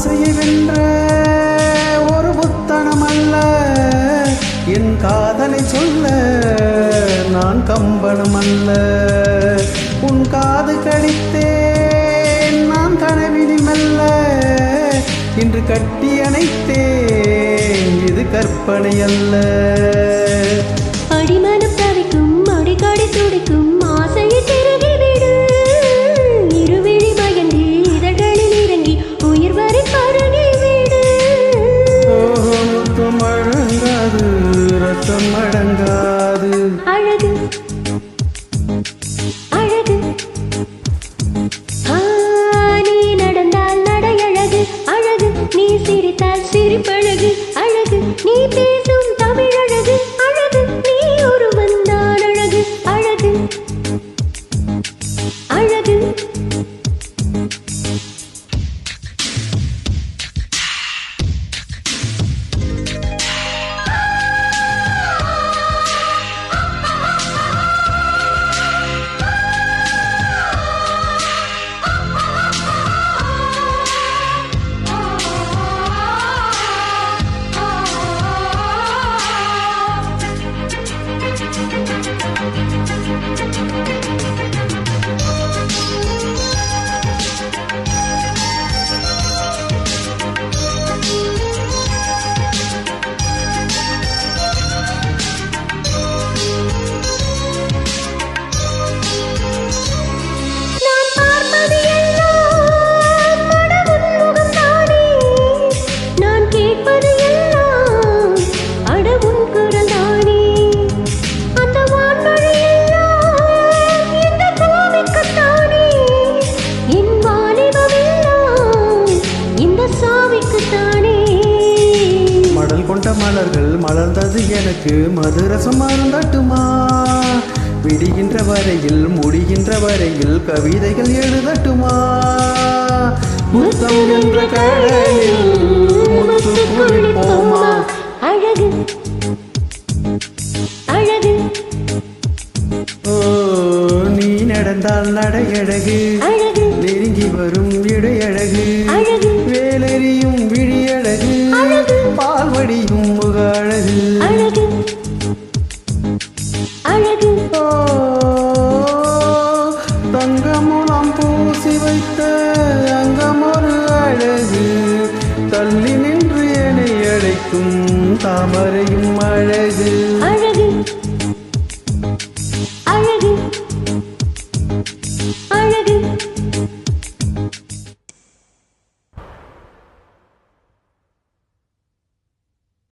ஆசையை வென்ற ஒரு புத்தனம் அல்ல, என் காதலை சொல்ல நான் கம்பனும் அல்ல. உன் காது கடித்தேன் நான் கனவினி மெல்ல, இன்று கட்டி அணைத்தேன் இது கற்பனை அல்ல. அடிமனம் தவிக்கும் அடிக்கடி துடிக்கும் ஆசையை திருகிவிடு, இருவிழி மயங்கி இதழ்களில் இறங்கி உயிர் வரை பருகிவிடு. முத்தம் அடங்காது ரத்தம் அடங்காது. அழகு அழகு நீ நடந்தால் நடையழகு அழகு, நீ சிரித்தால் சிரிப்பழகு அழகு, நீ பேசும் தமிழழகு அழகு, நீ ஒருவன் தான் அழகு அழகு அழகு. மடல் கொண்ட மலர்கள் மலர்ந்தது எனக்கு மதுரசம் மறந்தட்டுமா, விடுகின்ற வரையில் முடிகின்ற வரையில் கவிதைகள் எழுதட்டுமா. முத்தம் என்ற கடலில் முத்து குளிப்போமா. அழகு அழகு நீ நடந்தால் நடையழகு அழகு, நெருங்கி வரும் இடையழகு அழகு, வேலெறியும் விழியழகு அழகு, பால்வடியும் முக அழகு அழகு அழகு. தங்கமுலாம் பூசி வைத்த அங்கம் ஒரு அழகு, தள்ளி நின்று என்னை அழைக்கும் தாமரையும் அழகு.